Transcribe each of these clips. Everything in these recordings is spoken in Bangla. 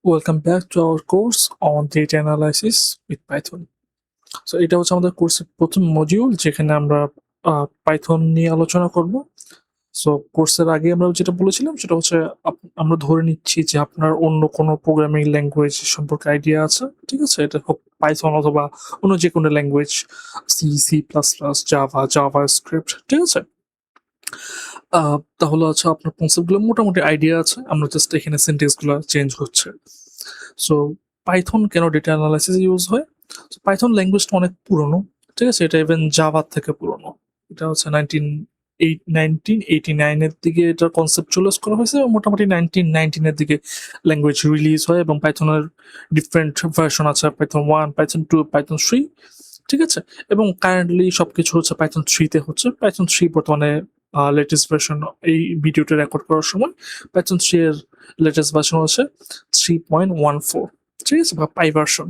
Welcome back to our course on data analysis with Python. So এটা হচ্ছে আমাদের কোর্সের প্রথম মডিউল যেখানে আমরা পাইথন নিয়ে আলোচনা করব। সো কোর্সের আগে আমরা যেটা বলেছিলাম সেটা হচ্ছে আমরা ধরে নিচ্ছি যে আপনার অন্য কোনো প্রোগ্রামিং ল্যাঙ্গুয়েজ সম্পর্কে আইডিয়া আছে, ঠিক আছে? এটা হোক পাইথন অথবা অন্য যে কোনো ল্যাঙ্গুয়েজ, সি++, জাভা স্ক্রিপ্ট, ঠিক আছে? তাহলে হচ্ছে আপনার কনসেপ্টগুলো মোটামুটি আইডিয়া আছে, আমরা জাস্ট এখানে সেন্টেন্সগুলো চেঞ্জ হচ্ছে। সো পাইথন কেন ডেটা অ্যানালাইসিস ইউজ হয়? পাইথন ল্যাঙ্গুয়েজটা অনেক পুরনো, ঠিক আছে? এটা ইভেন জাভার থেকে পুরনো। এটা হচ্ছে 1989 এর দিকে এটার কনসেপচুয়ালাইজ করা হয়েছে এবং মোটামুটি 1919 এর দিকে ল্যাঙ্গুয়েজ রিলিজ হয় এবং পাইথনের ডিফারেন্ট ভার্সন আছে, পাইথন 1, পাইথন 2, পাইথন 3, ঠিক আছে? এবং কারেন্টলি সবকিছু হচ্ছে পাইথন 3 তে হচ্ছে। পাইথন 3 বর্তমানে লেটেস্ট ভার্সন। এই ভিডিওটা রেকর্ড করার সময় পাইথন 3 এর লেটেস্ট ভার্সন হচ্ছে 3.14, ঠিক আছে? বা পাই ভার্সন।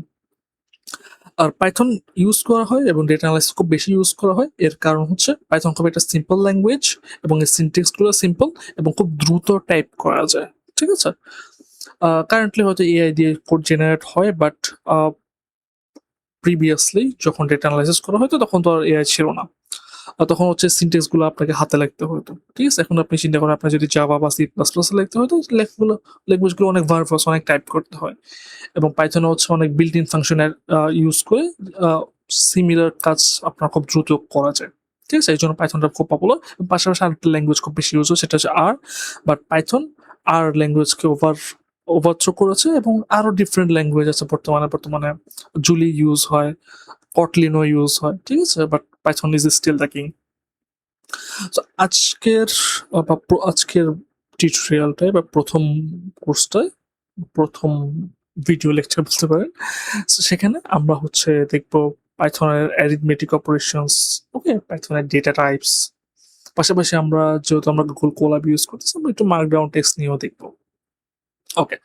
আর পাইথন ইউজ করা হয় এবং ডেটা অ্যানালাইসিস খুব বেশি ইউজ করা হয়। এর কারণ হচ্ছে পাইথন খুব একটা সিম্পল ল্যাঙ্গুয়েজ এবং এর সিনট্যাক্সগুলো সিম্পল এবং খুব দ্রুত টাইপ করা যায়, ঠিক আছে? কারেন্টলি হয়তো এআই দিয়ে কোড জেনারেট হয়, বাট প্রিভিয়াসলি যখন ডেটা অ্যানালাইসিস করা হতো তখন তো আর এআই ছিল না। তখন হচ্ছে সিনট্যাক্স গুলো আপনাকে হাতে লিখতে হতো, ঠিক আছে? এখন আপনি চিন্তা করেন আপনার যদি জাভা বা সি++ লিখতে হয় তো ল্যাঙ্গুয়েজ গুলো অনেক ভার্বস অনেক টাইপ করতে হয় এবং পাইথনে হচ্ছে অনেক বিল্ট ইন ফাংশনের ইউজ করে সিমিলার কাজ আপনার খুব দ্রুত করা যায়, ঠিক আছে? এই জন্য পাইথনটা খুব পপুলার। পাশাপাশি আরেকটা ল্যাঙ্গুয়েজ খুব বেশি ইউজ হয় সেটা হচ্ছে আর, বাট পাইথন আর ল্যাঙ্গুয়েজকে ওভারথ্রো করেছে এবং আরো ডিফারেন্ট ল্যাঙ্গুয়েজ আছে বর্তমানে জুলি ইউজ হয়, কটলিনও ইউজ হয়, ঠিক আছে? But Python is still the king. তো আজকের টিউটোরিয়ালটায় বা প্রথম কোর্সটায় প্রথম ভিডিও লেকচার বলতে পারেন। সো সেখানে আমরা হচ্ছে দেখবো পাইথনের অ্যারিথমেটিক অপারেশনস, ওকে, পাইথনের ডেটা টাইপস। পাশাপাশি যেহেতু আমরা গুগল কোলাব ইউজ করতেছি, আমরা একটু মার্কডাউন টেক্সট নিয়েও দেখবো। ওকে,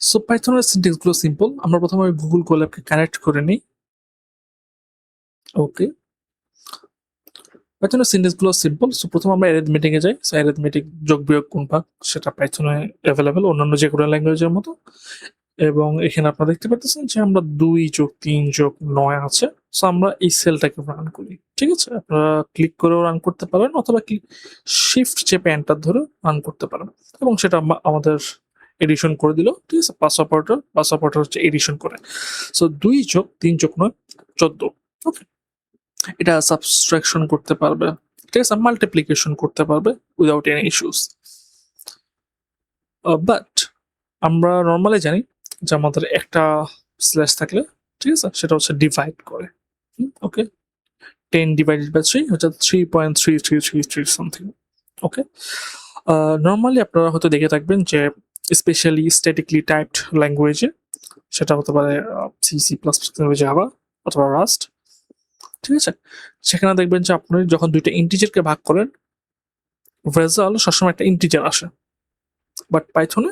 সো পাইথনের সিনট্যাক্স গুলো সিম্পল। আমরা প্রথমে গুগল কোলাবকে কানেক্ট করে নিই। ওকে, পাইথনের সিনট্যাক্স গুলো সিম্পল। সো প্রথমে আমরা অ্যারিথমেটিক এ যাই। সো অ্যারিথমেটিক যোগ বিয়োগ গুণ ভাগ সেটা পাইথনে অ্যাভেলেবেল অন্যান্য যে কোনো ল্যাঙ্গুয়েজের মতো। এবং এখানে আপনারা দেখতে পাচ্ছেন যে আমরা 2 যোগ 3 যোগ 9 আছে। সো আমরা এই সেলটাকে রান করি, ঠিক আছে? আপনারা ক্লিক করেও রান করতে পারেন অথবা শিফট চেপে এন্টার ধরে রান করতে পারেন এবং সেটা আমাদের এডিশন করে দিল, ঠিক আছে? পাস অপারেটর হচ্ছে এডিশন করে। সো 2 যোগ 3 যোগ 9 14, ওকে? এটা সাবট্রাকশন করতে পারবে, ঠিক আছে? মাল্টিপ্লিকেশন করতে পারবে উইদাউট এনি ইস্যুস। বাট আমরা নরমালি জানি যে আমাদের একটা স্ল্যাশ থাকলে, ঠিক আছে, সেটা হচ্ছে ডিভাইড করে। ওকে, 10 ডিভাইডেড বাই 3 হচ্ছে 3.3333 সামথিং। ওকে, নরমালি আপনারা হয়তো দেখে থাকবেন যে স্পেশালি স্ট্যাটিকলি টাইপড ল্যাঙ্গুয়েজে, সেটা হতে পারে সি++, জাভা অথবা রাস্ট, ঠিক আছে? সেখানে দেখবেন যে আপনি যখন দুইটা ইন্টিজারকে ভাগ করেন রেজাল্ট সবসময় একটা ইন্টিজার আসে। বাট পাইথন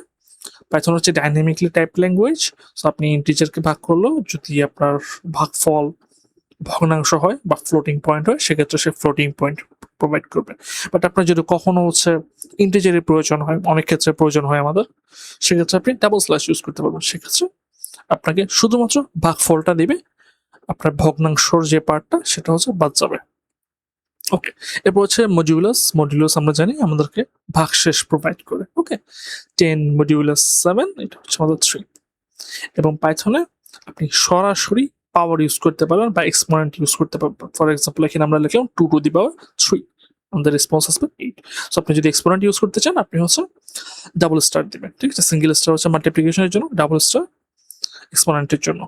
হচ্ছে ডাইনামিকলি টাইপ ল্যাঙ্গুয়েজ। সো আপনি ইন্টিজারকে ভাগ করলেও যদি আপনার ভাগফল ভগ্নাংশ হয় বা ফ্লোটিং পয়েন্ট হয় সেক্ষেত্রে সে ফ্লোটিং পয়েন্ট প্রোভাইড করবে। বাট আপনার যদি কখনো হচ্ছে ইন্টিজারের প্রয়োজন হয়, অনেক ক্ষেত্রে প্রয়োজন হয় আমাদের, সেক্ষেত্রে আপনি ডাবল স্ল্যাশ ইউজ করতে পারবেন। সেক্ষেত্রে আপনাকে শুধুমাত্র ভাগফলটা দিবে, আপনার ভগ্নাংশর যে পার্টটা সেটা হচ্ছে বাদ যাবে। ওকে, এরপর হচ্ছে মডিউলাস আমরা জানি আমাদেরকে ভাগশেষ প্রোভাইড করে। ওকে, 10 মডিউলাস 7 এটা হচ্ছে আমাদের 3। এবং পাইথনে আপনি সরাসরি পাওয়ার ইউজ করতে পারবেন বা এক্সপোনেন্ট ইউজ করতে পারবেন। ফর এক্সাম্পল এখানে আমরা লিখলাম 2 টু দি পাওয়ার 3, আমাদের রেসপন্স আসবে 8। সো আপনি যদি এক্সপোনেন্ট ইউজ করতে চান আপনি হচ্ছে ডাবল স্টার দিবেন, ঠিক আছে? সিঙ্গেল স্টার হচ্ছে মাল্টিপ্লিকেশনের জন্য, ডাবল স্টার এক্সপোনেন্টের জন্য।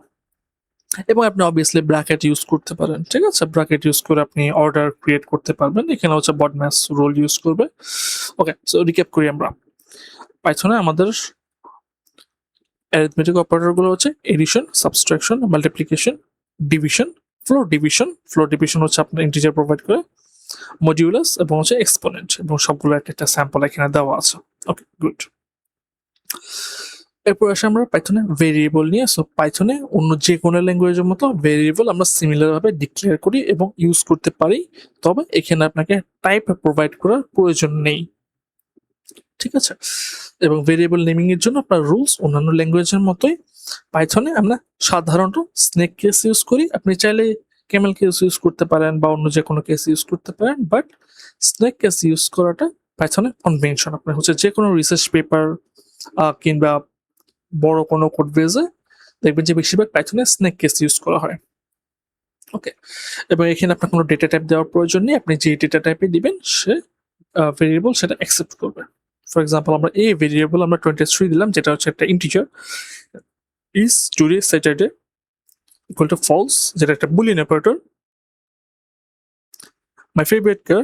এবং আপনি অবভিয়াসলি ব্র্যাকেট ইউজ করতে পারেন, ঠিক আছে? ব্র্যাকেট ইউজ করে আপনি অর্ডার ক্রিয়েট করতে পারবেন। এখানে হচ্ছে বডম্যাস রোল ইউজ করবে। ওকে, সো রিক্যাপ করি আমরা। পাইথনে আমাদের অ্যারিথমেটিক অপারেটরগুলো হচ্ছে addition, subtraction, multiplication, division, floor division হচ্ছে আপনার ইন্টিজার প্রোভাইড করে, মডিউলাস এবং হচ্ছে এক্সপোনেন্ট, এবং সবগুলো একটা স্যাম্পল এখানে দেওয়া আছে। ওকে, গুড। এরপর আসে আমরা পাইথনে ভেরিয়েবল নিয়ে। সো পাইথনে অন্য যে কোনো ল্যাঙ্গুয়েজের মতো ভেরিয়েবল আমরা সিমিলার ভাবে ডিক্লেয়ার করি এবং ইউজ করতে পারি, তবে এখানে আপনাকে টাইপ প্রোভাইড করার প্রয়োজন নেই। ঠিক আছে? এবং ভেরিয়েবল নেমিং এর জন্য আপনার রুলস অন্যান্য ল্যাঙ্গুয়েজের মতোই পাইথনে আমরা সাধারণত স্নেক কেস ইউজ করি। আপনি চাইলে ক্যামেল কেস ইউজ করতে পারেন বা অন্য যেকোনো কেস ইউজ করতে পারেন, বাট স্নেক কেস ইউজ করাটা পাইথনে কনভেনশন। আপনার হচ্ছে যেকোনো রিসার্চ পেপার কিংবা বড় কোনো কোড বেজে দেখবেন যে বেশিরভাগ পাইথনে স্নেক কেস ইউজ করা হয়। ওকে, এবং এখানে আপনার কোনো ডেটা টাইপ দেওয়ার প্রয়োজন নেই। আপনি যে ডেটা টাইপে দিবেন সে ভেরিয়েবল সেটা অ্যাকসেপ্ট করবে। ফর এক্সাম্পল আমরা এ ভেরিয়েবল আমরা 23 দিলাম, যেটা হচ্ছে একটা integer. Is today Saturday equal to false, যেটা একটা boolean operator. My favourite car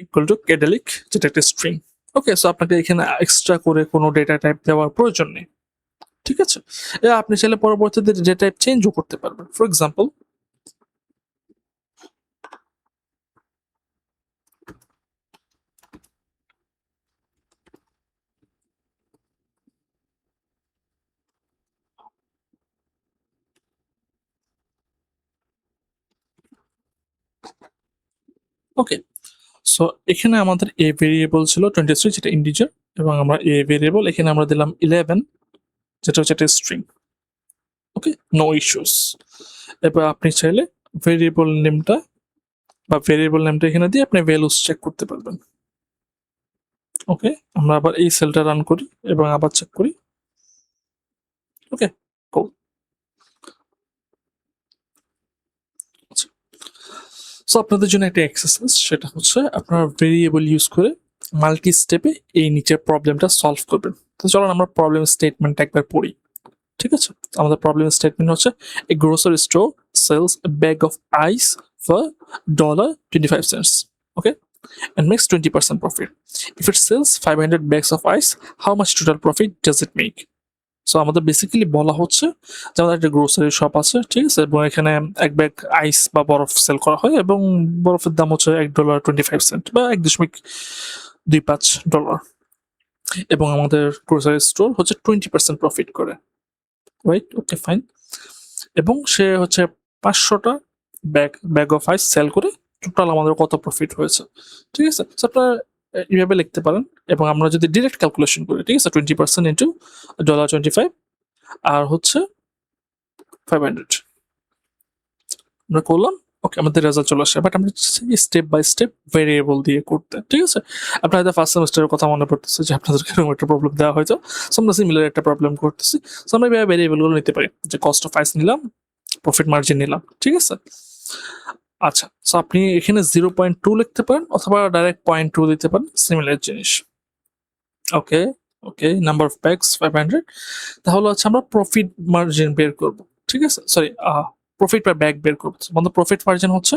equal to Cadillac, যেটা একটা স্ট্রিং। ওকে, সো আপনাকে এখানে এক্সট্রা করে কোনো ডেটা টাইপ দেওয়ার প্রয়োজন নেই। ঠিক আছে, আপনি চাইলে পরবর্তীতে ডেটা টাইপ চেঞ্জও করতে পারবেন। ফর এক্সাম্পল ওকে, সো এখানে আমাদের এ ভেরিয়েবল ছিল 23, যেটা ইন্টিজার, এবং আমরা এ ভেরিয়েবল এখানে আমরা দিলাম 11, যেটা হচ্ছে একটা স্ট্রিং। ওকে, নো ইস্যুস। এবার আপনি চাইলে ভেরিয়েবল নেমটা এখানে দিয়ে আপনি ভ্যালুস চেক করতে পারবেন। ওকে, আমরা আবার এই সেলটা রান করি এবং আবার চেক করি। ওকে, cool. আচ্ছা, সো আপনাদের জন্য একটা এক্সারসাইজ, সেটা হচ্ছে আপনারা ভেরিয়েবল ইউজ করে মাল্টি স্টেপে এই নিচের প্রবলেমটা সলভ করবেন। তো চলুন আমরা প্রবলেম স্টেটমেন্ট একবার পড়ি। ঠিক আছে, আমাদের প্রবলেম স্টেটমেন্ট হচ্ছে a grocery store sells a bag of ice for $25, okay, and makes 20% profit. If it sells 500 bags of ice, how much total profit does it make? So আমাদের বেসিক্যালি বলা হচ্ছে যে আমাদের একটা গ্রোসারি শপ আছে, ঠিক আছে, এবং এখানে এক ব্যাগ আইস বা বরফ সেল করা হয় এবং বরফের দাম হচ্ছে $1.25 বা $1.25, এবং আমাদের গ্রোসারি স্টোর হচ্ছে 20% প্রফিট করে, রাইট? ওকে, ফাইন। এবং সে হচ্ছে 500টা ব্যাগ অফ আইস সেল করে টোটাল আমাদের কত প্রফিট হয়েছে। ঠিক আছে, তো আপনারা এইভাবে লিখতে পারেন। এবং আমরা যদি ডিরেক্ট ক্যালকুলেশন করি, ঠিক আছে, 20% ইন্টু $25 আর হচ্ছে 500 আমরা করলাম। ওকে, আমাদের রেজাল্ট চলে আসে। বাট আমরা স্টেপ বাই স্টেপ ভেরিয়েবল দিয়ে করতে, ঠিক আছে। আপনার হয়তো ফার্স্ট সেমিস্টারের কথা মনে পড়তেছে যে আপনাদেরকে এরকম একটা প্রবলেম দেওয়া হয়তো, সো আমরা সিমিলার একটা প্রবলেম করতেছি। সো আমরা এইভাবে ভেরিয়েবলগুলো নিতে পারি, যে কস্ট অফ আইস নিলাম, প্রফিট মার্জিন নিলাম, ঠিক আছে। আচ্ছা, সো আপনি এখানে 0.2 লিখতে পারেন অথবা ডাইরেক্ট 0.2 দিতে পারেন, সিমিলার জিনিস। ওকে, ওকে, নাম্বার অফ ব্যাগস 500, তাহলে হচ্ছে আমরা প্রফিট মার্জিন বের করব, ঠিক আছে, সরি, প্রফিট পার ব্যাগ বের করবো। আমাদের প্রফিট মার্জিন হচ্ছে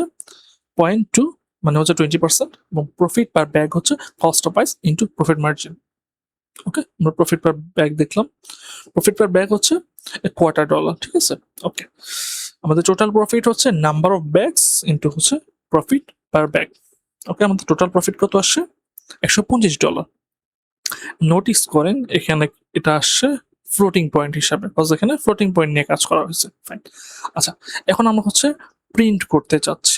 0.2, মানে হচ্ছে 20%, এবং প্রফিট পার ব্যাগ হচ্ছে cost of ice into profit margin. Okay, আমরা প্রফিট পার ব্যাগ দেখলাম। প্রফিট পার ব্যাগ হচ্ছে $0.25, ঠিক আছে। ওকে, আমাদের টোটাল প্রফিট হচ্ছে নাম্বার অফ ব্যাগস ইন্টু হচ্ছে প্রফিট পার ব্যাগ। ওকে, আমাদের টোটাল প্রফিট কত আসছে? $125। নোটিস করেন এখানে এটা আসছে ফ্লোটিং পয়েন্ট হিসাবে, বিকজ এখানে ফ্লোটিং পয়েন্ট নিয়ে কাজ করা হয়েছে। ফাইন। আচ্ছা, এখন আমরা হচ্ছে প্রিন্ট করতে চাচ্ছি,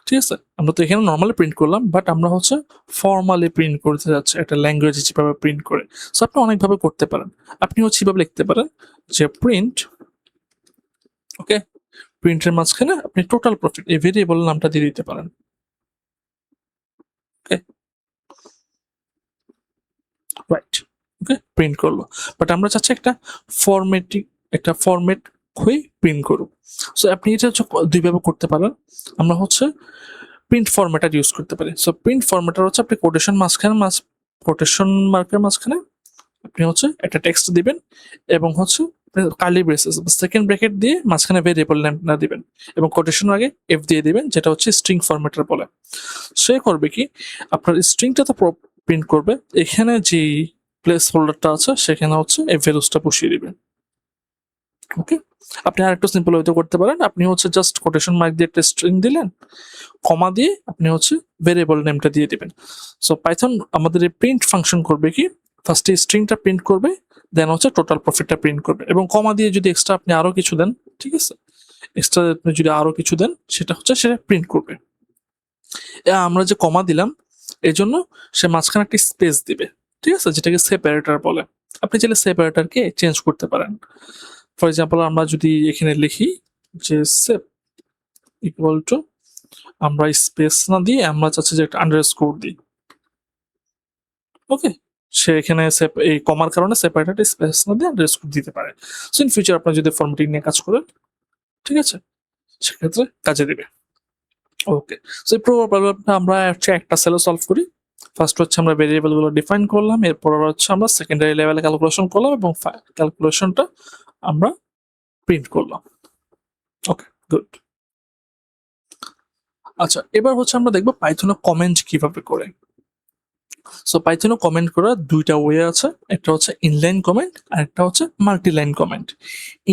ঠিক আছে। আমরা তো এখানে নর্মালি প্রিন্ট করলাম, বাট আমরা হচ্ছে ফর্মালি প্রিন্ট করতে যাচ্ছি একটা ল্যাঙ্গুয়েজে যেভাবে প্রিন্ট করে। সো আপনি অনেকভাবে করতে পারেন। আপনি হচ্ছে এভাবে লিখতে পারেন যে প্রিন্ট, ওকে, প্রিন্টের মাঝখানে আপনি টোটাল প্রফিট এই ভেরিয়েবল নামটা দিয়ে দিতে পারেন। ওকে, রাইট। ওকে, প্রিন্ট করলো, বাট আমরা চাচ্ছি একটা ফরম্যাট হয়ে প্রিন্ট করুক। সো আপনি এটা হচ্ছে দুইভাবে করতে পারেন। আমরা হচ্ছে প্রিন্ট ফরম্যাটার ইউজ করতে পারি। সো প্রিন্ট ফরম্যাটার হচ্ছে আপনি কোটেশন মার্কের মাঝখানে আপনি হচ্ছে একটা টেক্সট দিবেন, এবং হচ্ছে কার্লি ব্রেসেস সেকেন্ড ব্র্যাকেট দিয়ে মাঝখানে ভেরিয়েবল নাম দিবেন, এবং কোটেশনের আগে এফ দিয়ে দিবেন, যেটা হচ্ছে স্ট্রিং ফরম্যাটার বলে। সে করবে কি, আপনার স্ট্রিংটা তো প্রিন্ট করবে, এখানে যে প্লেস হোল্ডারটা আছে সেখানে হচ্ছে এই ভ্যালুসটা বসিয়ে দিবেন। ওকে, আপনি আর একটু সিম্পল হইতে করতে পারেন। আপনি হচ্ছে জাস্ট কোটেশন মার্ক দিয়ে একটা স্ট্রিং দিলেন, কমা দিয়ে আপনি হচ্ছে ভেরিয়েবল নেমটা দিয়ে দিবেন। সো পাইথন আমাদের এই প্রিন্ট ফাংশন করবে কি, ফার্স্টে স্ট্রিংটা প্রিন্ট করবে, দেন হচ্ছে টোটাল প্রফিটটা প্রিন্ট করবে, এবং কমা দিয়ে যদি এক্সট্রা আপনি আরো কিছু দেন, ঠিক আছে, এক্সট্রা আপনি যদি আরো কিছু দেন সেটা প্রিন্ট করবে। আমরা যে কমা দিলাম এই জন্য সে মাঝখানে একটা স্পেস দিবে, ঠিক আছে, যেটাকে সেপারেটর বলে। আপনি চাইলে সেপারেটরকে চেঞ্জ করতে পারেন। ফর এক্সাম্পল আমরা যদি এখানে লিখি যে সেপ ইকুয়াল টু, আমরা স্পেস না দিয়ে আমরা চাচ্ছি যে একটা আন্ডারস্কোর দিই। ওকে, সে এখানে এই কমার কারণে সেপারেটর স্পেস না দিয়ে আন্ডারস্কোর দিতে পারে। সো ইন ফিউচার আপনার যদি ফরম্যাটিং নিয়ে কাজ করেন, ঠিক আছে, সেক্ষেত্রে কাজে দিবে। ওকে, সো এই পুরো প্রবলেমটা আমরা হচ্ছে একটা সেলে সলভ করি। ফার্স্ট হচ্ছে আমরা ভেরিয়েবল গুলো ডিফাইন করলাম, এরপর হচ্ছে আমরা সেকেন্ডারি লেভেলে ক্যালকুলেশন করলাম এবং ক্যালকুলেশনটা আমরা প্রিন্ট করলাম। ওকে, গুড। আচ্ছা, এবার হচ্ছে আমরা দেখবো পাইথনে কমেন্ট কিভাবে করে। সো পাইথনে কমেন্ট করার দুইটা ওয়ে আছে, একটা হচ্ছে ইনলাইন কমেন্ট আর একটা হচ্ছে multi line comment.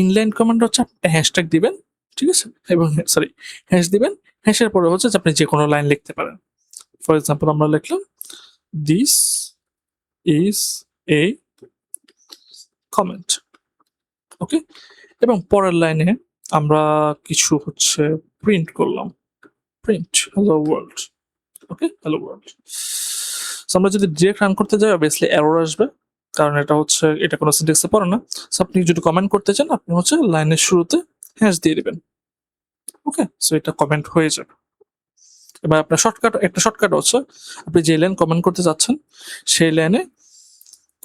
Inline comment হচ্ছে আপনি হ্যাশট্যাগ দিবেন, ঠিক আছে, এবং সরি হ্যাশ দিবেন, হ্যাশের পরে হচ্ছে আপনি যে কোনো লাইন লিখতে পারেন। ফর এক্সাম্পল আমরা লিখলাম দিস ইজ এ কমেন্ট। ওকে, এবং পরের লাইনে আমরা কিছু হচ্ছে প্রিন্ট করলাম, প্রিন্ট হ্যালো ওয়ার্ল্ড। ওকে, হ্যালো ওয়ার্ল্ড। আমরা যদি ডিরেক্ট রান করতে যাই অবভিয়াসলি এরর আসবে, কারণ এটা কোনো সিনট্যাক্সে পড়ে না। সো আপনি যদি কমেন্ট করতে চান আপনি হচ্ছে লাইনের শুরুতে হ্যাশ দিয়ে দিবেন। ওকে, সো এটা কমেন্ট হয়ে যাবে। এবার আপনার একটা শর্টকাট হচ্ছে, আপনি যে লাইন কমেন্ট করতে যাচ্ছেন সেই লাইনে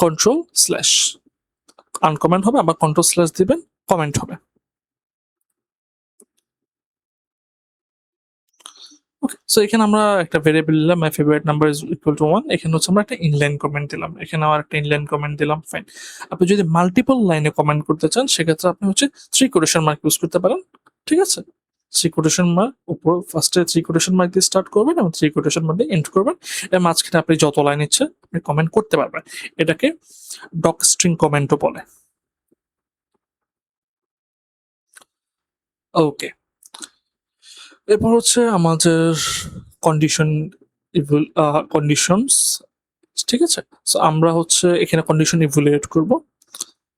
কন্ট্রোল স্ল্যাশ আনকমেন্ট হবে, আবার কন্ট্রোল স্ল্যাশ দিবেন, কমেন্ট হবে। ওকে, সো এখানে আমরা একটা ভেরিয়েবল দিলাম মাই favourite number is equal to 1। এখানে হচ্ছে আমরা একটা ইনলাইন কমেন্ট দিলাম, এখানে আবার একটা ইনলাইন কমেন্ট দিলাম। ফাইন। আপনি যদি মাল্টিপল লাইনে কমেন্ট করতে চান সেক্ষেত্রে আপনি হচ্ছে 3 কোটেশন মার্ক ইউজ করতে পারেন, ঠিক আছে। 3 কোটেশন মার্ক উপর ফার্স্টে 3 কোটেশন মার্ক দিয়ে স্টার্ট করবেন এবং 3 কোটেশন মার্ক দিয়ে এন্ড করবেন। এর মাঝখানে আপনি যত লাইন ইচ্ছে আপনি কমেন্ট করতে পারবেন। এটাকে ডক স্ট্রিং কমেন্টও বলে। ওকে, এরপর হচ্ছে আমাদের কন্ডিশন কন্ডিশনস, ঠিক আছে। সো আমরা হচ্ছে এখানে কন্ডিশন ইভ্যালুয়েট করব।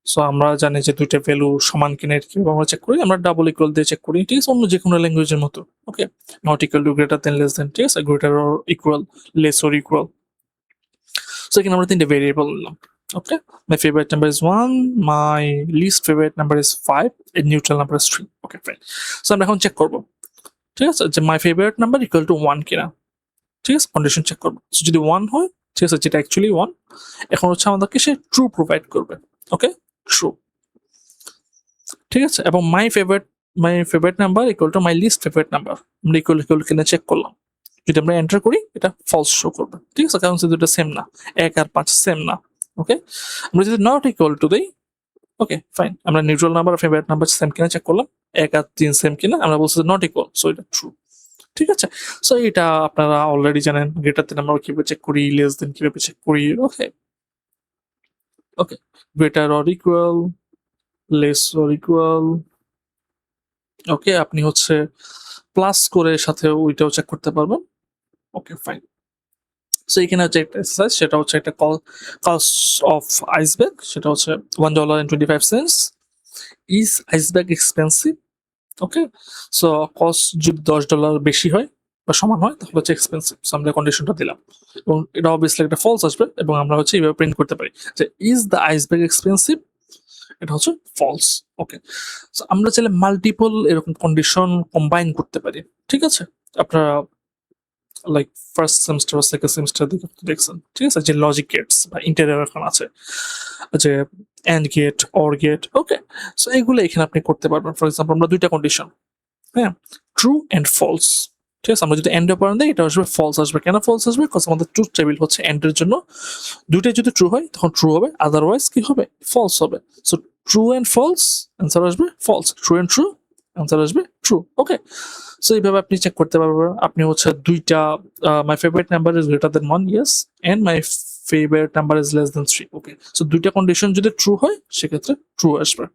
সো আমরা জানি যে দুইটা ভ্যালু সমান কিনা এটা কিভাবে আমরা চেক করি, আমরা ডাবল ইকুয়াল দিয়ে চেক করি, ঠিক আছে, অন্য যে কোনো ল্যাঙ্গুয়েজের মতো। Okay, not equal to greater than less than, ঠিক আছে, greater or equal, less or equal. So এখানে আমরা তিনটে ভেরিয়েবল নিলাম। Okay, my favourite number is 1, my list favourite number is 5, and neutral number is 3। Okay, fine. So আমরা এখন চেক করব, ঠিক আছে, যে my favourite number equal to 1 কিনা, ঠিক আছে, কন্ডিশন চেক করবো। যদি 1 হয়, ঠিক আছে, যেটা অ্যাকচুয়ালি 1, এখন হচ্ছে আমাদেরকে সে ট্রু প্রোভাইড করবে। ওকে, ট্রু, ঠিক আছে। এবং my favourite number equal to my list favourite number, আমরা ইকুয়াল কিনা চেক করলাম। যদি আমরা এন্টার করি এটা ফলস শো করবে, ঠিক আছে, কারণ দুটো সেম না, 1 আর 5 সেম না। ওকে, আমরা যদি নট ইকুয়াল টু দেই, ওকে ফাইন, আমরা নিউট্রাল নাম্বার আর ফেভারিট নাম্বার সেম কিনা চেক করলাম, 1 আর 3 সেম কিনা, আমরা বলছি নট ইকুয়াল, সো এটা ট্রু, ঠিক আছে। সো এটা আপনারা অলরেডি জানেন, গ্রেটার দেন আমরা কিভাবে চেক করি, লেস দেন কিভাবে চেক করি। Okay, okay, greater or equal, less or equal. Okay, আপনি হচ্ছে প্লাস করে সাথে ওইটাও চেক করতে পারবেন। ওকে, ফাইন। সো এখানে হচ্ছে একটা এক্সারসাইজ, সেটা হচ্ছে একটা কস্ট অফ আইস ব্যাগ, সেটা হচ্ছে $1.25। Is ice bag expensive? Okay, so cost যদি $10 বেশি হয় বা সমান হয় তাহলে হচ্ছে এক্সপেন্সিভ। সো আমরা কন্ডিশনটা দিলাম এবং এটা অবভিয়াসলি একটা ফলস আসবে এবং আমরা হচ্ছে এইভাবে প্রিন্ট করতে পারি যে is the ice bag expensive, এটা হচ্ছে ফলস। ওকে, সো আমরা চাইলে মাল্টিপল এরকম কন্ডিশন কম্বাইন করতে পারি, ঠিক আছে। আপনারা লাইক ফার্স্ট সেমিস্টার বা সেকেন্ড সেমিস্টার দিকে দেখছেন, ঠিক আছে, যে লজিক গেটস বা ইন্টারিয়ার এখন আছে, যে and gate, or gate. Okay, so এগুলো এখানে আপনি করতে পারবেন। ফর এক্সাম্পল আমরা দুইটা কন্ডিশন, হ্যাঁ, ট্রু এন্ড ফলস, ঠিক আছে, আমরা যদি এন্ড অপারেন্ট দিই এটা আসবে ফলস আসবে। কেন ফলস আসবে? বিকজ আমাদের ট্রুথ টেবিল হচ্ছে এন্ডের জন্য, দুইটাই যদি ট্রু হয় তখন ট্রু হবে, আদারওয়াইজ কি হবে? ফলস হবে। So true and false, answer আসবে false. True and true, answer আসবে ট্রু। ওকে, সো এইভাবে আপনি চেক করতে পারবেন। আপনি হচ্ছে দুইটা my favourite number is greater than 1, yes, and my favourite number is less than 3। Okay, so দুইটা কন্ডিশন যদি ট্রু হয় সেক্ষেত্রে ট্রু আসবে।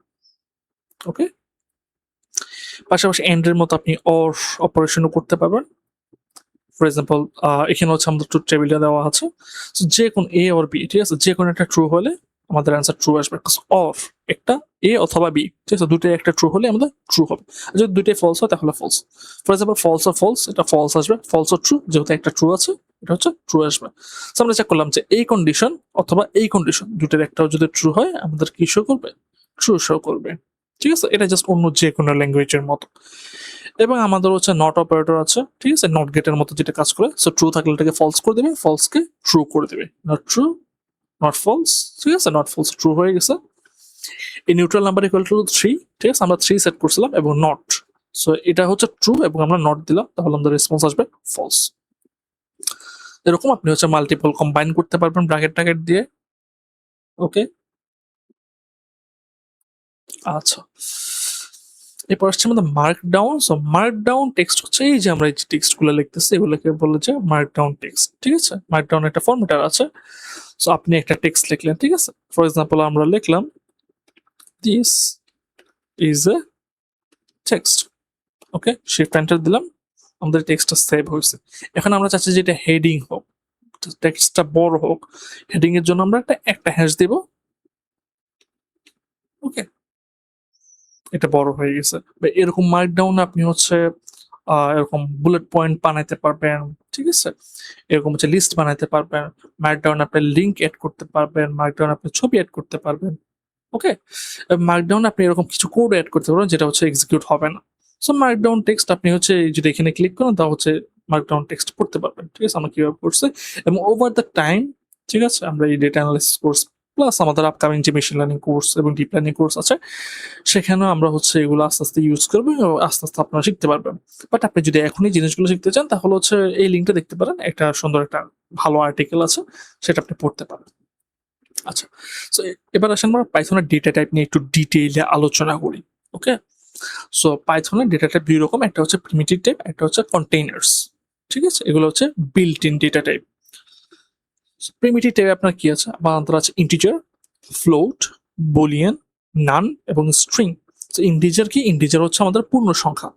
ওকে, পাশাপাশি এন্ডের মতো আপনি অর অপারেশনও করতে পারবেন। ফর এক্সাম্পল এখানে হচ্ছে আমাদের ট্রুথ টেবিলটা দেওয়া আছে, সো যে কোন এ অর বি, ঠিক আছে, যে কোনো একটা ট্রু হলে আমাদের অ্যান্সার ট্রু আসবে। অর একটা এ অথবা বি, ঠিক আছে, দুটোই একটা ট্রু হলে আমাদের ট্রু হবে। আর যদি দুটোই ফলস হয় তাহলে ফলস। ফর এক্সাম্পল ফলস ও ফলস, এটা ফলস আসবে, ফলস ও ট্রু, যেহেতু একটা ট্রু আছে এটা হচ্ছে ট্রু আসবে। So আমরা চেক করলাম যে এই কন্ডিশন অথবা এই কন্ডিশন দুটোর একটাও যদি ট্রু হয় আমাদের কি শো করবে, ট্রু শো করবে। ঠিক আছে, এটা জাস্ট অন্য যে কোনো ল্যাঙ্গুয়েজের মতো। এবং আমাদের হচ্ছে নট অপারেটর আছে, ঠিক আছে, নট গেটের মতো যেটা কাজ করে। সো ট্রু থাকলে এটাকে ফলস করে দেবে, ফলসকে ট্রু করে দেবে। নট ট্রু, নট ফলস, ঠিক আছে, নট ফলস ট্রু হয়ে গেছে। এই নিউট্রাল নাম্বার ইকুয়াল টু 3, ঠিক আছে, আমরা 3 সেট করছিলাম এবং নট। সো এটা হচ্ছে ট্রু এবং আমরা নট দিলাম, তাহলে আমাদের রেসপন্স আসবে ফলস। এরকম আপনি হচ্ছে মাল্টিপল কম্বাইন করতে পারবেন ব্র্যাকেট ট্র্যাকেট দিয়ে। ওকে, আচ্ছা, এরপর আসছে আমাদের mark down. So mark down text হচ্ছে এই যে আমরা এই টেক্সট গুলো লিখতেছি এগুলোকে বলে যে মার্ক ডাউন টেক্সট, ঠিক আছে। মার্ক ডাউন একটা ফরম্যাটার আছে। সো আপনি একটা টেক্সট লিখলেন, ঠিক আছে, ফর এক্সাম্পল আমরা লিখলাম this is a text. Okay, shift enter দিলাম, আমাদের টেক্সটটা সেভ হয়েছে। এখন আমরা চাচ্ছি যে এটা হেডিং হোক, টেক্সটটা বড় হোক। হেডিং এর জন্য আমরা একটা হ্যাশ দেব। ওকে, এটা বড় হয়ে গেছে। এরকম মার্কডাউন আপনি হচ্ছে এরকম বুলেট পয়েন্ট বানাইতে পারবেন, ঠিক আছে, এরকম হচ্ছে লিস্ট বানাইতে পারবেন। মার্কডাউন আপনি লিঙ্ক এড করতে পারবেন, মার্কডাউন আপনি ছবি এড করতে পারবেন। ওকে, মার্কডাউন আপনি এরকম কিছু কোড এড করতে পারবেন যেটা হচ্ছে এক্সিকিউট হবে না। সো মার্কডাউন টেক্সট আপনি হচ্ছে যদি এখানে ক্লিক করেন তা হচ্ছে মার্কডাউন টেক্সট পড়তে পারবেন, ঠিক আছে, আমরা কিভাবে করছি। এবং ওভার দ্য টাইম, ঠিক আছে, আমরা এই ডেটা অ্যানালাইসিস কোর্স প্লাস আমাদের আপকামিং যে মেশিন লার্নিং কোর্স এবং ডিপ লার্নিং কোর্স আছে সেখানেও আমরা হচ্ছে এগুলো আস্তে আস্তে ইউজ করবো এবং আস্তে আস্তে আপনারা শিখতে পারবেন। বাট আপনি যদি এখনই জিনিসগুলো শিখতে চান তাহলে হচ্ছে এই লিঙ্কটা দেখতে পারেন, একটা সুন্দর একটা ভালো আর্টিকেল আছে, সেটা আপনি পড়তে পারেন। আচ্ছা, সো এবার আসেন আমরা পাইথনের ডেটা টাইপ নিয়ে একটু ডিটেইলে আলোচনা করি। ওকে, সো পাইথনের ডেটা টাইপ দুই রকম, একটা হচ্ছে প্রিমিটিভ টাইপ, একটা হচ্ছে কন্টেইনার্স, ঠিক আছে, এগুলো হচ্ছে built in data type. Primitive টাইপে আপনার কি আছে, আমাদের আছে ইন্টিজার, ফ্লোট, বুলিয়ান, নান এবং স্ট্রিং। তো ইন্টিজার কি, ইন্টিজার হচ্ছে আমাদের পূর্ণ সংখ্যা।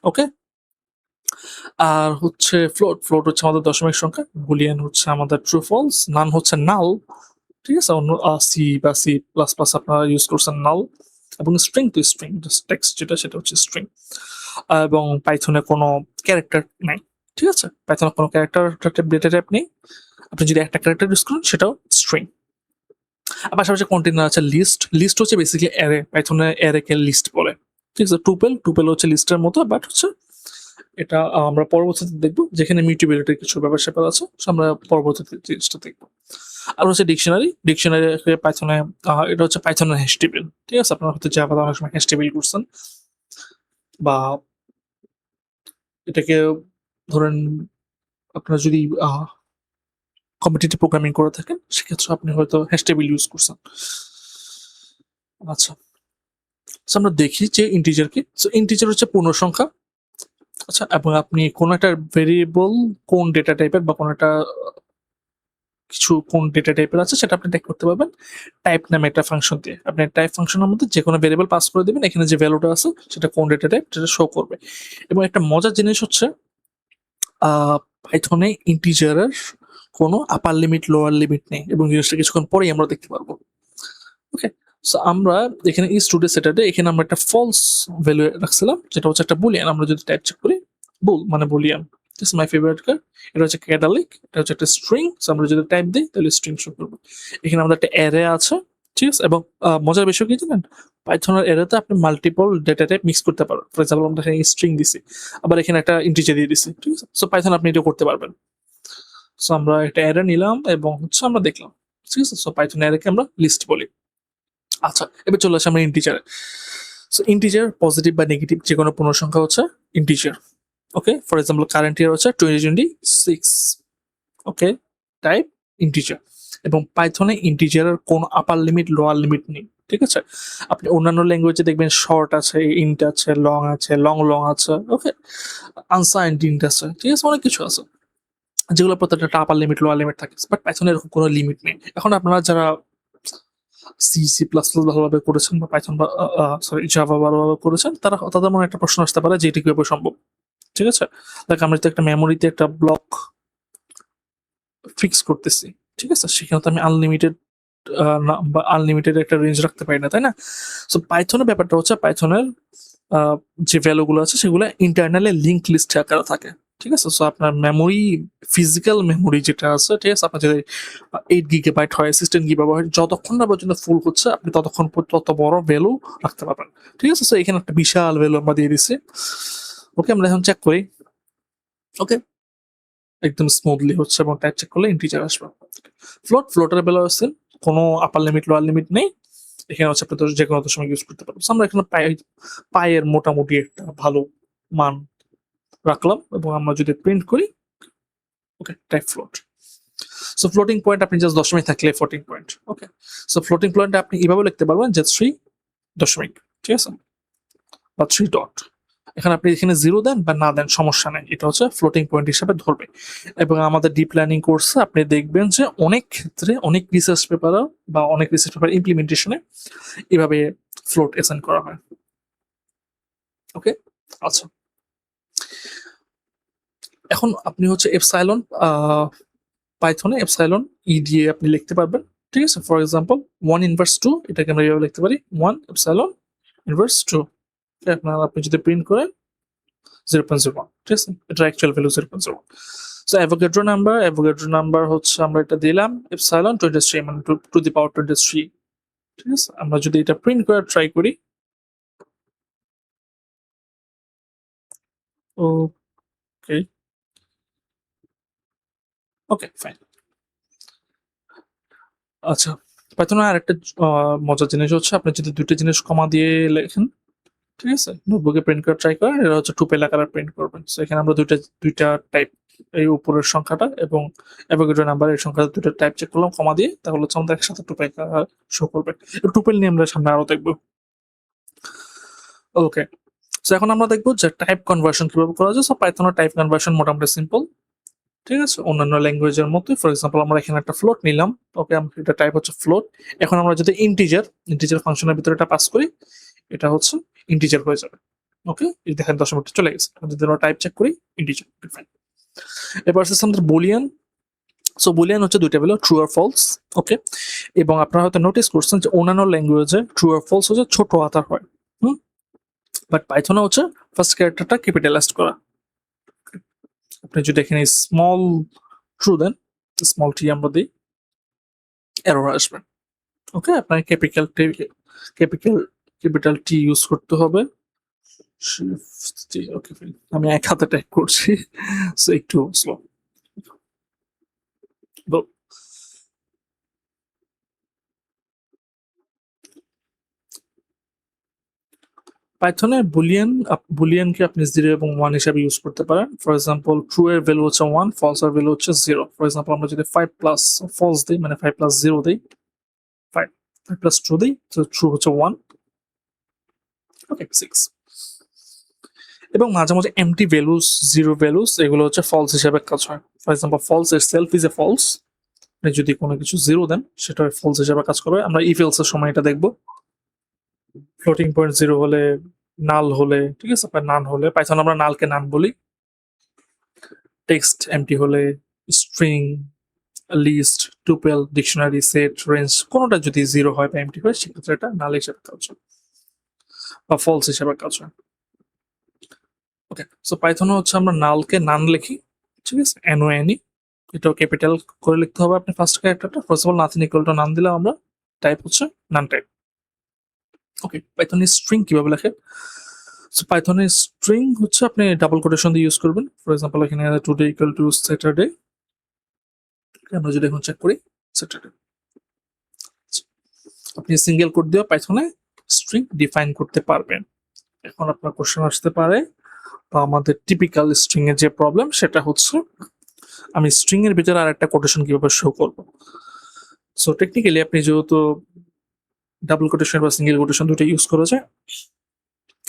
ওকে, আর হচ্ছে ফ্লোট, ফ্লোট হচ্ছে আমাদের দশমিক সংখ্যা, বুলিয়ান হচ্ছে আমাদের ট্রু ফলস, নান হচ্ছে নাল, ঠিক আছে, অন্য সি বা সি প্লাস প্লাস আপনারা ইউজ করছেন নাল, এবং স্ট্রিং তো স্ট্রিং টেক্সট যেটা সেটা হচ্ছে স্ট্রিং। এবং পাইথনে কোনো ক্যারেক্টার নাই, ঠিক আছে, পাইথনে কোনো ক্যারেক্টার ডেটা টাইপ নেই। আপনি যদি একটা ক্যারেক্টার ইউজ করেন সেটাও স্ট্রিং। আর পাশাপাশি কন্টেনার আছে লিস্ট, লিস্ট হচ্ছে বেসিক্যালি অ্যারে, পাইথনে অ্যারেকে লিস্ট বলে, ঠিক আছে। টুপেল, টুপেল হচ্ছে লিস্টের মতো, বাট হচ্ছে এটা আমরা পরবর্তীতে দেখবো, যেখানে মিউটেবিলিটির কিছু ব্যাপার স্যাপার আছে, আমরা পরবর্তীতে জিনিসটা দেখবো। আর হচ্ছে ডিকশনারি, ডিকশনারি পাইথনে এটা হচ্ছে পাইথনের হ্যাশ টেবিল, ঠিক আছে, আপনারা হয়তো জাভাতে অনেক সময় হ্যাশ টেবিল করছেন, বা এটাকে ধরেন আপনারা যদি কম্পিটিটিভ প্রোগ্রামিং করে থাকেন সেক্ষেত্রে আপনি হয়তো হ্যাশ টেবিল ইউজ করছেন। আচ্ছা, সো আমরা দেখি যে ইন্টিজার কি। সো ইন্টিজার হচ্ছে পূর্ণ সংখ্যা। আচ্ছা, এবং আপনি কোন একটা ভেরিয়েবল কোন ডেটা টাইপের বা কোন একটা কিছু কোন ডেটা টাইপের আছে সেটা আপনি ট্যাগ করতে পারবেন টাইপ নামে একটা ফাংশন দিয়ে। আপনি টাইপ ফাংশনের মধ্যে যে কোনো ভেরিয়েবল পাস করে দিবেন, এখানে যে ভ্যালুটা আছে সেটা কোন ডেটা টাইপ সেটা শো করবে। এবং একটা মজার জিনিস হচ্ছে পাইথনে ইন্টিজারের কোনো আপার লিমিট লোয়ার লিমিট নেই, এবং জিনিসটা কিছুক্ষণ পরেই আমরা দেখতে পারবো। ওকে, সো আমরা এখানে ইজ টুডে স্যাটারডে, এখানে আমরা একটা ফলস ভ্যালু রাখছিলাম যেটা হচ্ছে একটা বুলিয়ান। আমরা যদি টাইপ চেক করি বুল মানে বুলিয়ান, দিস মাই ফেভারিট কার, এটা হচ্ছে ক্যাটালিক, এটা হচ্ছে একটা স্ট্রিং। আমরা যদি টাইপ দিই তাহলে স্ট্রিং শো করবো। এখানে আমাদের একটা অ্যারে আছে, ঠিক আছে। এবং মজার বিষয় কি জানেন, পাইথনের অ্যারেতে আপনি মাল্টিপল ডেটা টাইপ মিক্স করতে পারবেন। ফর এক্সাম্পল আমরা এখানে স্ট্রিং দিছি, আবার এখানে একটা ইন্টিজার দিয়ে দিছি, ঠিক আছে। সো পাইথন আপনি এটা করতে পারবেন। সো আমরা একটা অ্যারে নিলাম এবং হচ্ছে আমরা দেখলাম, ঠিক আছে। সো পাইথন অ্যারেকে আমরা লিস্ট বলি। আচ্ছা, এবার চলে আসে আমরা ইন্টিজারে। সো ইন্টিজার পজিটিভ বা নেগেটিভ যে কোনো পূর্ণ সংখ্যা হচ্ছে integer. Okay, for example current year হচ্ছে 2026। ওকে, টাইপ ইন্টিজার। এবং পাইথনে ইন্টিজারের কোনো আপার লিমিট লোয়ার লিমিট নেই, ঠিক আছে। আপনি অন্যান্য ল্যাঙ্গুয়েজে দেখবেন শর্ট আছে, ইন্ট আছে, লং আছে, লং লং আছে, ওকে, আনসাইন্ড ইন্ট আছে, ঠিক আছে, অনেক কিছু আছে যেগুলো প্রত্যেকটা আপার লিমিট লোয়ার লিমিট থাকে। বাট পাইথনে এরকম কোনো লিমিট নেই। এখন আপনারা যারা সি সি প্লাস প্লাস ভালোভাবে করেছেন বা পাইথন বা সরি জাভা ভালোভাবে করেছেন, তারা তাদের মনে একটা প্রশ্ন আসতে পারে যে এটি কিভাবে সম্ভব, ঠিক আছে। লাইক আমরা যদি একটা মেমোরিতে একটা ব্লক ফিক্স করতেছি, ঠিক আছে, সেখানে তো আমি আনলিমিটেড বা আনলিমিটেড একটা রেঞ্জ রাখতে পারি না, তাই না। সো পাইথনের ব্যাপারটা হচ্ছে পাইথনের যে ভ্যালুগুলো আছে সেগুলো ইন্টারনালি লিঙ্ক লিস্ট আকারে থাকে, ঠিক আছে? সো আপনার মেমোরি, ফিজিক্যাল মেমোরি যেটা আছে, ঠিক আছে? আপনার যদি 8 গিগাবাইট হয়, 16 গিগাবাইট হয়, যতক্ষণ না পর্যন্ত ফুল হচ্ছে আপনি ততক্ষণ তত বড় ভ্যালু রাখতে পারবেন। ঠিক আছে? সো এখানে একটা বিশাল ভ্যালু আমরা দিয়ে দিচ্ছি। ওকে, আমরা এখন চেক করি। ওকে, একদম স্মুথলি হচ্ছে এবং টাইপ চেক করলে ইন্টিজার আসবে। ফ্লোটের বেলা আছে কোনো আপার লিমিট লোয়ার লিমিট নেই। এখানে হচ্ছে আপনি যে কোনো সময় ইউজ করতে পারবেন। আমরা এখানে পায়ের মোটামুটি একটা ভালো মান রাখলাম এবং আমরা যদি প্রিন্ট করি, okay, type float. So floating point আপনি জাস্ট দশমিক থাকলে floating point. Okay, so floating point আপনি এভাবে লিখতে পারবেন যে 3 দশমিক, ঠিক আছে, বা 3 ডট। এখানে আপনি এখানে জিরো দেন বা না দেন সমস্যা নেই, এটা হচ্ছে ফ্লোটিং পয়েন্ট হিসাবে ধরবে। এবং আমাদের ডিপ লার্নিং কোর্সে আপনি দেখবেন যে অনেক ক্ষেত্রে অনেক রিসার্চ পেপার বা অনেক রিসার্চ পেপার ইমপ্লিমেন্টেশনে এভাবে ফ্লোট অ্যাসাইন করা হয়। ওকে, আচ্ছা, এখন আপনি হচ্ছে এপসাইলন পাইথনে এপসাইলন ই দিয়ে আপনি লিখতে পারবেন। ঠিক আছে, ফর এক্সাম্পল 1 ইনভার্স 2, এটাকে আমরা এভাবে লিখতে পারি 1 এপসাইলন ইনভার্স 2। আপনার আপনি যদি প্রিন্ট করেন 0.01, ঠিক আছে, এটা actual value 0.01। So Avogadro number হচ্ছে আমরা এটা দিলাম এপসাইলন 23, মানে টু দি পাওয়ার 23। ঠিক আছে, আমরা যদি এটা প্রিন্ট করে ট্রাই করি, ওকে, ওকে, ফাইন। আচ্ছা, পাইথনে আরেকটা মজার জিনিস হচ্ছে আপনি যদি দুটো জিনিস কমা দিয়ে লেখেন, ঠিক আছে, নোটবুকে প্রিন্ট করে ট্রাই করেন, এটা হচ্ছে টুপেল আকারে প্রিন্ট করবেন। সো এখানে আমরা দুইটা টাইপ, এই উপরের সংখ্যাটা এবং অ্যাভোগাড্রো নাম্বার এর সংখ্যা দুটো টাইপ চেক করলাম কমা দিয়ে, তাহলে হচ্ছে আমাদের একসাথে টুপেল আকার শো করবে। টুপেল নিয়ে আমরা সামনে আরো দেখবো। ওকে, সো এখন আমরা দেখবো যে টাইপ কনভার্সন কিভাবে করা যায়। সো পাইথনের টাইপ কনভার্সন মোটামুটি সিম্পল, ঠিক আছে, অন্যান্য ল্যাঙ্গুয়েজের মতোই। ফর এক্সাম্পল আমরা এখানে একটা ফ্লোট নিলাম, ওকে, এটা টাইপ হচ্ছে ফ্লোট। এখন আমরা যদি ইন্টিজার ফাংশনের ভিতরে এটা পাস করি, এটা হচ্ছে ইন্টিজার হয়ে যাবে। ওকে, এই দেখেন দশমিকটা চলে গেছে। যদি আমরা টাইপ চেক করি, ইন্টিজার, ফাইন। এবার আসছে আমাদের বুলিয়ান। সো বুলিয়ান হচ্ছে দুইটা ভ্যালু, ট্রু আর ফলস। ওকে, এবং আপনারা হয়তো নোটিস করছেন যে অন্যান্য ল্যাঙ্গুয়েজে ট্রু আর ফলস হচ্ছে ছোট হাতার হয়, হুম, বাট পাইথনে হচ্ছে ফার্স্ট ক্যারেক্টারটা ক্যাপিটালাইজড করা। আপনি যদি এখানে স্মল ট্রু দেন, স্মল টি আমরা দিই, এরর আসবে। ওকে, আপনাকে ক্যাপিটাল ক্যাপিটাল টি ইউজ করতে হবে। শিফট টি, ওকে, আমি এক হাতে টাইপ করছি, সো একটু স্লো। পাইথনে বুলিয়ানকে আপনি 0 এবং 1 হিসাবে ইউজ করতে পারেন। ফর এক্সাম্পল ট্রু এর ভ্যালু হচ্ছে 1, ফলস এর ভ্যালু হচ্ছে 0। ফর এক্সাম্পল আমরা যদি 5 প্লাস ফলস দিই, মানে 5 প্লাস 0 দিই, 5, 5 প্লাস 2 দিই, তো ট্রু হচ্ছে 1, ওকে, 6। এবং মাঝে মাঝে এমটি ভ্যালুস, জিরো ভ্যালুস, এগুলো হচ্ছে ফলস হিসেবে কাজ হয়। ফর এক্সাম্পল ফলস এর সেলফ ইজ এ ফলস, আপনি যদি কোনো কিছু জিরো দেন সেটা ফলস হিসেবে কাজ করবে। আমরা ইফ এলস এর সময় এটা দেখবো। ফ্লোটিং পয়েন্ট জিরো হলে, নাল হলে, ঠিক আছে, বা নান হলে, পাইথন আমরা নালকে নান বলি। টেক্সট এমটি হলে, string, list, tuple, dictionary, set, range, কোনোটা যদি জিরো হয় বা এমটি হয়, সেক্ষেত্রে এটা নাল হিসেবে কাজ হয় বা ফলস হিসেবে কাজ হয়। ওকে, সো পাইথনে হচ্ছে আমরা নালকে নান লিখি, ঠিক আছে, NONE, এটাও ক্যাপিটাল করে লিখতে হবে আপনি ফার্স্ট ক্যারেক্টারটা। First of all nothing equal to নান দিলাম আমরা, টাইপ হচ্ছে নান টাইপ। ওকে, পাইথনে স্ট্রিং কিভাবে লেখে? সো পাইথনে স্ট্রিং হচ্ছে আপনি ডাবল কোটেশন দিয়ে ইউজ করবেন। ফর এক্সাম্পল এখানে টুডে ইকুয়াল টু স্যাটারডে, আমরা যদি এখন চেক করি স্যাটারডে, আপনি সিঙ্গেল কোড দিয়ে পাইথনে স্ট্রিং ডিফাইন করতে পারবেন। এখন আপনার কোশ্চেন আসতে পারে, বা আমাদের টিপিক্যাল স্ট্রিং এর যে প্রবলেম সেটা হচ্ছে আমি স্ট্রিং এর ভিতরে আর একটা কোটেশন কিভাবে শো করব। সো টেকনিক্যালি আপনি যেহেতু ডাবল কোটেশন বা সিঙ্গেল কোটেশন দুটো ইউজ করা যায়,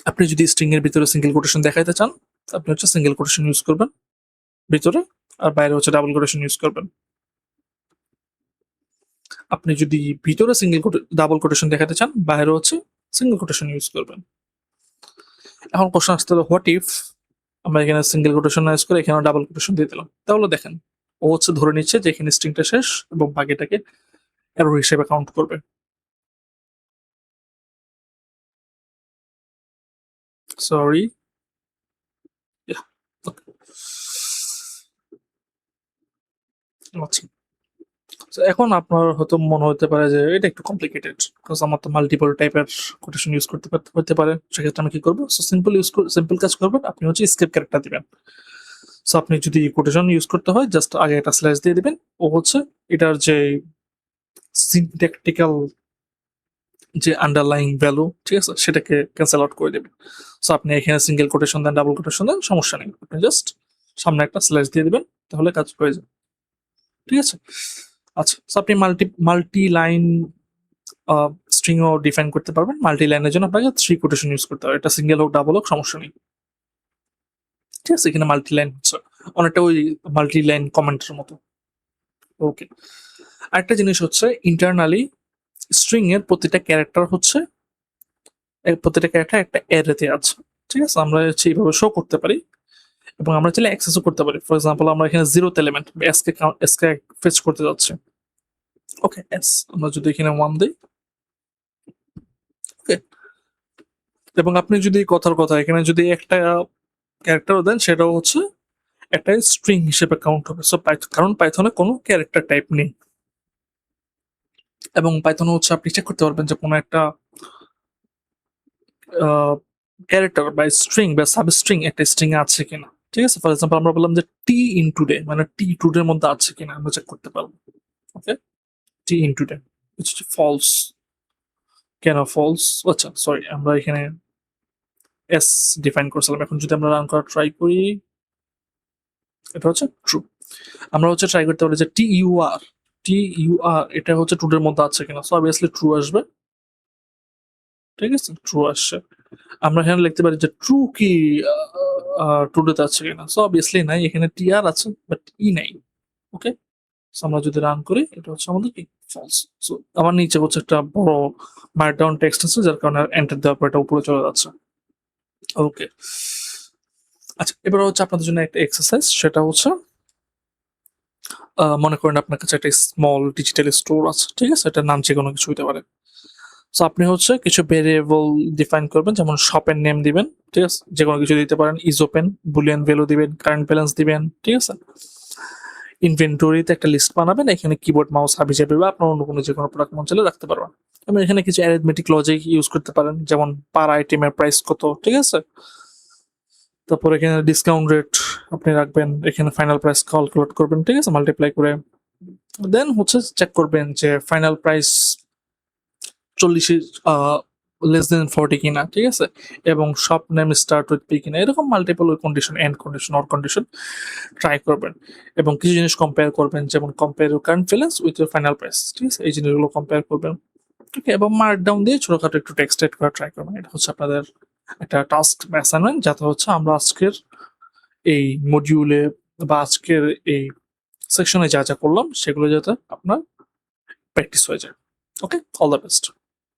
আপনি যদি স্ট্রিং এর ভিতরে সিঙ্গেল কোটেশন দেখাইতে চান, আপনি হচ্ছে সিঙ্গেল কোটেশন ইউজ করবেন ভিতরে, আর বাইরে হচ্ছে ডাবল কোটেশন ইউজ করবেন। আপনি যদি ভিতরে ডাবল কোটেশন দেখাতে চান, বাইরে হচ্ছে সিঙ্গেল কোটেশন ইউজ করবেন। এখন কোশ্চেন আসতে হলো, হোয়াট ইফ আমরা এখানে সিঙ্গেল কোটেশন ইউজ করে এখানে ডাবল কোটেশন দিয়ে দিলাম, তাহলে দেখেন ও হচ্ছে ধরে নিচ্ছে যে এখানে স্ট্রিংটা শেষ এবং বাকিটাকে এরর হিসেবে কাউন্ট করবে। সরি, আচ্ছা। So, এখন আপনার হয়তো মনে হতে পারে যে এটা একটু কমপ্লিকেটেড, বিকজ আমার তো মাল্টিপল টাইপের কোটেশন ইউজ করতে হতে পারে। সেক্ষেত্রে আমি কি করবো? সো সিম্পল কাজ করবেন, আপনি হচ্ছে স্কেপ ক্যারেক্টার দিবেন। সো আপনি যদি কোটেশন ইউজ করতে হয় জাস্ট আগে একটা স্ল্যাশ দিয়ে দিবেন, ও হচ্ছে এটার যে সিনট্যাকটিক্যাল যে আন্ডারলাইং ভ্যালু, ঠিক আছে, সেটাকে ক্যান্সেল আউট করে দেবেন। সো আপনি এখানে সিঙ্গেল কোটেশন দেন, ডাবল কোটেশন দেন, সমস্যা নেই, আপনি জাস্ট সামনে একটা স্ল্যাশ দিয়ে দিবেন, তাহলে কাজ হয়ে যাবে। ঠিক আছে? আচ্ছা, সো আপনি মাল্টি লাইন স্ট্রিংও ডিফাইন করতে পারবেন। মাল্টি লাইনের জন্য আপনাকে 3 কোটেশন ইউজ করতে হবে। এটা সিঙ্গেল হোক, ডাবল হোক, সমস্যা নেই। ঠিক আছে? এখানে মাল্টি লাইন হচ্ছে অনেকটা ওই মাল্টি লাইন কমেন্টের মতো। ওকে। আরেকটা জিনিস হচ্ছে ইন্টারনালি স্ট্রিং এর প্রতিটা ক্যারেক্টার হচ্ছে প্রতিটা ক্যারেক্টার একটা অ্যারেতে আছে। ঠিক আছে? আমরা হচ্ছে এইভাবে শো করতে পারি এবং আমরা চাইলে অ্যাক্সেসও করতে পারি। ফর এক্সাম্পল আমরা এখানে 0th element S K fetch করতে যাচ্ছি। ওকে, এস আমরা যদি এখানে 1 দেই, ওকে, এবং আপনি যদি কথার কথা এখানে যদি একটা ক্যারেক্টারও দেন, সেটাও হচ্ছে একটা স্ট্রিং হিসেবে কাউন্ট হবে। সো কারণ পাইথনে কোনো ক্যারেক্টার টাইপ নেই, এবং পাইথনে হচ্ছে আপনি চেক করতে পারবেন যে কোনো একটা ক্যারেক্টার বা স্ট্রিং বা সাবস্ট্রিং একটা স্ট্রিং আছে কিনা। ঠিক আছে? ফর এক্সাম্পল আমরা বললাম যে টি ইন টুডে, মানে টি টুডের মধ্যে আছে কিনা আমরা চেক করতে পারবো। ওকে, টি ইন টুডে হচ্ছে ফলস। কেন ফলস? আচ্ছা সরি, আমরা এখানে এস ডিফাইন করছিলাম। এখন যদি আমরা রান করা ট্রাই করি, এটা হচ্ছে ট্রু। আমরা হচ্ছে ট্রাই করতে পারি যে টি ইউ আর এটা হচ্ছে টুডের মধ্যে আছে কিনা। সো অবভিয়াসলি ট্রু আসবে। ঠিক আছে? ট্রু আসছে। আমরা এখানে লিখতে পারি যে ট্রু কি টুডেতে আছে কিনা। সো অবভিয়াসলি নাই, এখানে টি আর আছে বাট ই নাই। ওকে, সো আমরা যদি রান করি, এটা হচ্ছে আমাদের কি ফলস। সো আমার নিচে হচ্ছে একটা বড় মার্কডাউন টেক্সট আছে, যার কারণে এন্টার দেওয়ার পর এটা উপরে চলে যাচ্ছে। ওকে, আচ্ছা, এবার হচ্ছে আপনাদের জন্য একটা এক্সারসাইজ, সেটা হচ্ছে মনে করেন আপনার কাছে একটা স্মল ডিজিটাল স্টোর আছে। ঠিক আছে? এটার নাম যে কোনো কিছু হতে পারে। সো আপনি হচ্ছে কিছু ভেরিয়েবল ডিফাইন করবেন, যেমন শপের নেম দিবেন। ঠিক আছে? যে কোনো কিছু দিতে পারেন, ইজ ওপেন, বুলিয়ান ভ্যালু দিবেন, কারেন্ট ব্যালেন্স দিবেন। ঠিক আছে? ইনভেন্টরিতে একটা লিস্ট বানাবেন, এখানে কিবোর্ড মাউস হাবি যাবে বা আপনার অন্য কোনো যে কোনো প্রোডাক্ট মন চাইলে রাখতে পারবেন। এবং এখানে কিছু অ্যারিথমেটিক লজিক ইউজ করতে পারেন, যেমন পার আইটেমের প্রাইস কত। ঠিক আছে? তারপর এখানে ডিসকাউন্ট রেট আপনি রাখবেন, এখানে ফাইনাল প্রাইস ক্যালকুলেট করবেন। ঠিক আছে? মাল্টিপ্লাই করে দেন হচ্ছে চেক করবেন যে ফাইনাল প্রাইস 40 লেস দেন 40 কিনা। ঠিক আছে? এবং shop name start with P কিনা, এরকম multiple condition, and condition, or condition try করবেন এবং কিছু জিনিস কম্পেয়ার করবেন, যেমন compare your current balance with your final price. ঠিক আছে? এই জিনিসগুলো কম্পেয়ার করবেন। ওকে, এবং মার্ক ডাউন দিয়ে ছোটখাটো একটু টেক্সট এড করা ট্রাই করবেন। এটা হচ্ছে আপনাদের একটা টাস্ক বা অ্যাসাইনমেন্ট, যাতে হচ্ছে আমরা আজকের এই মডিউলে বা আজকের এই সেকশনে যা যা করলাম সেগুলো যাতে আপনার প্র্যাকটিস হয়ে যায়। ওকে, অল দ্য বেস্ট।